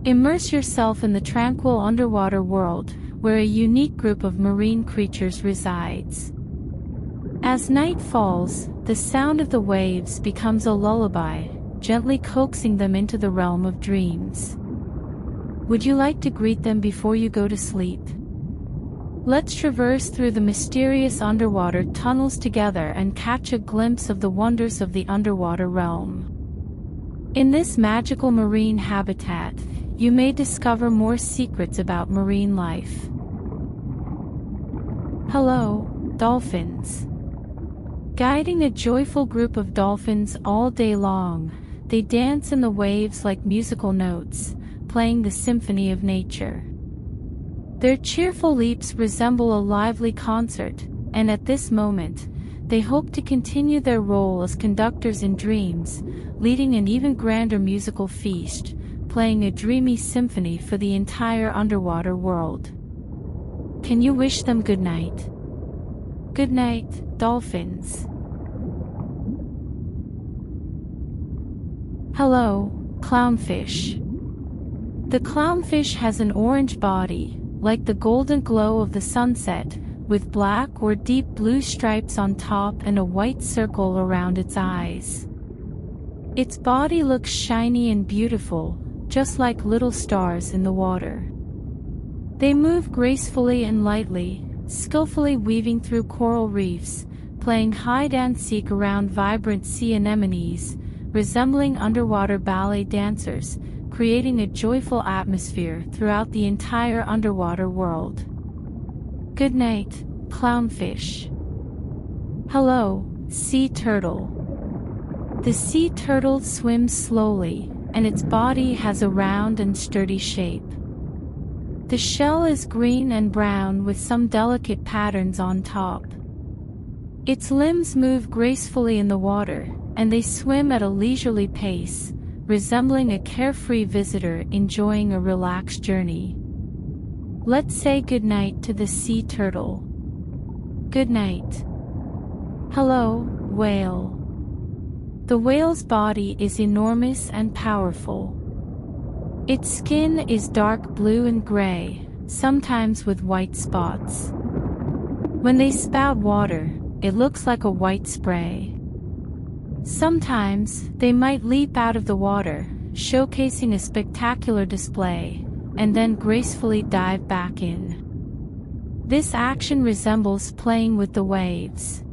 Immerse yourself in the tranquil underwater world, where a unique group of marine creatures resides. As night falls, the sound of the waves becomes a lullaby, gently coaxing them into the realm of dreams. Would you like to greet them before you go to sleep? Let's traverse through the mysterious underwater tunnels together and catch a glimpse of the wonders of the underwater realm. In this magical marine habitat, you may discover more secrets about marine life. Hello, dolphins. Guiding a joyful group of dolphins all day long, they dance in the waves like musical notes, playing the symphony of nature. Their cheerful leaps resemble a lively concert, and at this moment, they hope to continue their role as conductors in dreams, leading an even grander musical feast, playing a dreamy symphony for the entire underwater world. Can you wish them good night? Good night, dolphins. Hello, clownfish. The clownfish has an orange body, like the golden glow of the sunset, with black or deep blue stripes on top and a white circle around its eyes. Its body looks shiny and beautiful, just like little stars in the water. They move gracefully and lightly, skillfully weaving through coral reefs, playing hide-and-seek around vibrant sea anemones, resembling underwater ballet dancers, creating a joyful atmosphere throughout the entire underwater world. Good night, clownfish. Hello, sea turtle. The sea turtle swims slowly, and its body has a round and sturdy shape. The shell is green and brown with some delicate patterns on top. Its limbs move gracefully in the water, and they swim at a leisurely pace, resembling a carefree visitor enjoying a relaxed journey. Let's say goodnight to the sea turtle. Good night. Hello, whale. The whale's body is enormous and powerful. Its skin is dark blue and gray, sometimes with white spots. When they spout water, it looks like a white spray. Sometimes, they might leap out of the water, showcasing a spectacular display, and then gracefully dive back in. This action resembles playing with the waves.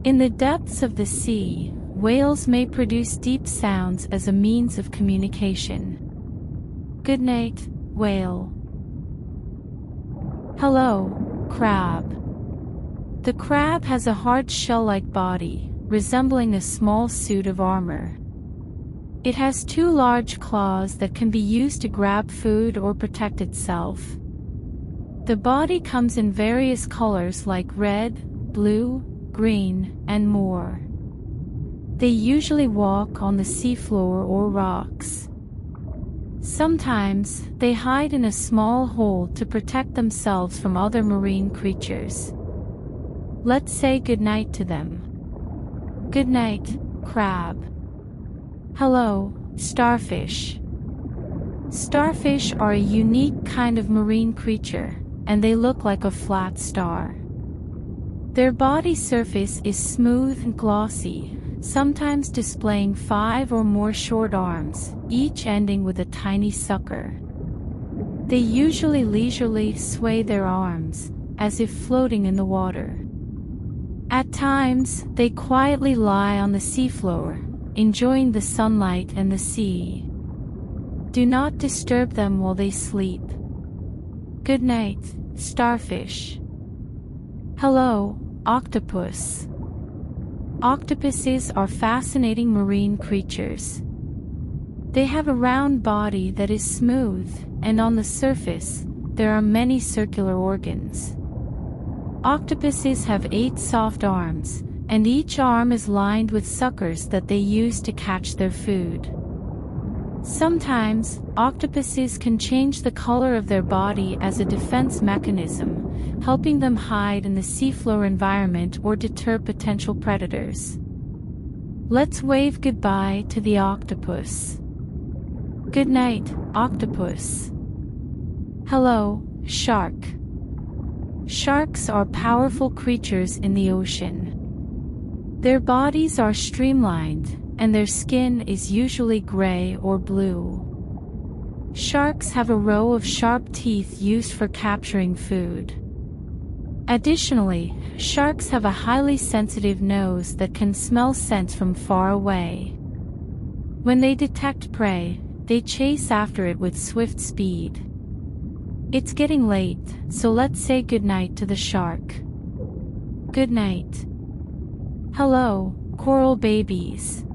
In the depths of the sea, whales may produce deep sounds as a means of communication. Good night, whale. Hello, crab. The crab has a hard shell-like body, resembling a small suit of armor. It has two large claws that can be used to grab food or protect itself. The body comes in various colors like red, blue, green, and more. They usually walk on the seafloor or rocks. Sometimes, they hide in a small hole to protect themselves from other marine creatures. Let's say goodnight to them. Good night, crab. Hello, starfish. Starfish are a unique kind of marine creature, and they look like a flat star. Their body surface is smooth and glossy, sometimes displaying 5 or more short arms, each ending with a tiny sucker. They usually leisurely sway their arms, as if floating in the water. At times, they quietly lie on the seafloor, enjoying the sunlight and the sea. Do not disturb them while they sleep. Good night, starfish. Hello, octopus. Octopuses are fascinating marine creatures. They have a round body that is smooth, and on the surface, there are many circular organs. Octopuses have 8 soft arms, and each arm is lined with suckers that they use to catch their food. Sometimes, octopuses can change the color of their body as a defense mechanism, helping them hide in the seafloor environment or deter potential predators. Let's wave goodbye to the octopus. Good night, octopus. Hello, shark. Sharks are powerful creatures in the ocean. Their bodies are streamlined, and their skin is usually gray or blue. Sharks have a row of sharp teeth used for capturing food. Additionally, sharks have a highly sensitive nose that can smell scents from far away. When they detect prey, they chase after it with swift speed. It's getting late, so let's say goodnight to the shark. Good night. Hello, coral babies.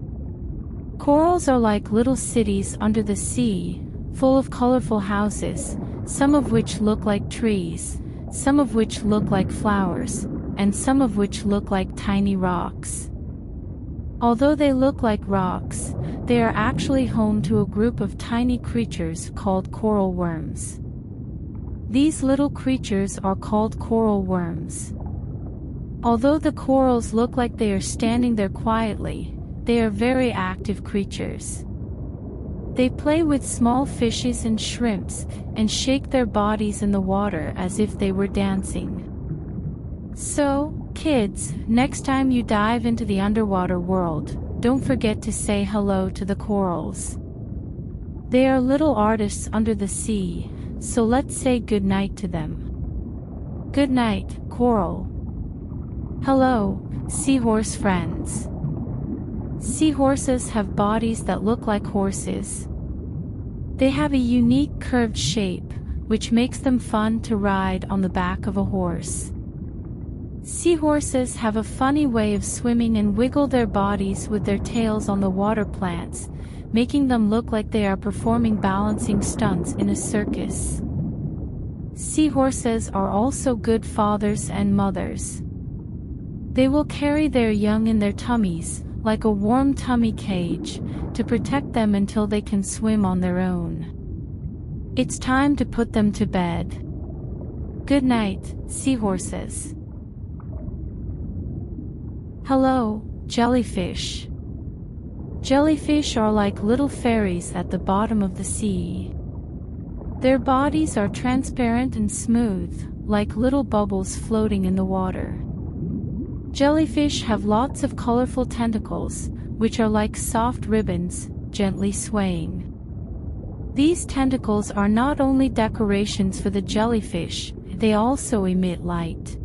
Corals are like little cities under the sea, full of colorful houses, some of which look like trees, some of which look like flowers, and some of which look like tiny rocks. Although they look like rocks, they are actually home to a group of tiny creatures called coral worms. These little creatures are called coral worms. Although the corals look like they are standing there quietly, they are very active creatures. They play with small fishes and shrimps, and shake their bodies in the water as if they were dancing. So, kids, next time you dive into the underwater world, don't forget to say hello to the corals. They are little artists under the sea, so let's say good night to them. Good night, coral. Hello, seahorse friends. Seahorses have bodies that look like horses. They have a unique curved shape, which makes them fun to ride on the back of a horse. Seahorses have a funny way of swimming and wiggle their bodies with their tails on the water plants, making them look like they are performing balancing stunts in a circus. Seahorses are also good fathers and mothers. They will carry their young in their tummies, like a warm tummy cage, to protect them until they can swim on their own. It's time to put them to bed. Good night, seahorses. Hello, jellyfish. Jellyfish are like little fairies at the bottom of the sea. Their bodies are transparent and smooth, like little bubbles floating in the water. Jellyfish have lots of colorful tentacles, which are like soft ribbons, gently swaying. These tentacles are not only decorations for the jellyfish, they also emit light.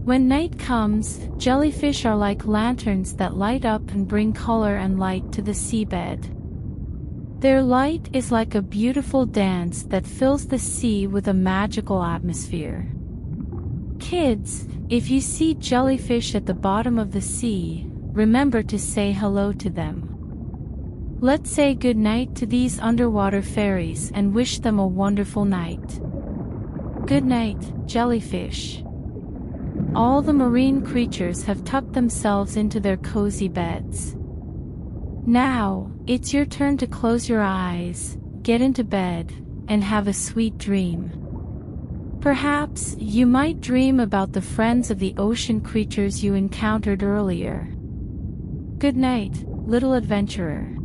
When night comes, jellyfish are like lanterns that light up and bring color and light to the seabed. Their light is like a beautiful dance that fills the sea with a magical atmosphere. Kids, if you see jellyfish at the bottom of the sea, remember to say hello to them. Let's say good night to these underwater fairies and wish them a wonderful night. Good night, jellyfish. All the marine creatures have tucked themselves into their cozy beds. Now, it's your turn to close your eyes, get into bed, and have a sweet dream. Perhaps you might dream about the friends of the ocean creatures you encountered earlier. Good night, little adventurer.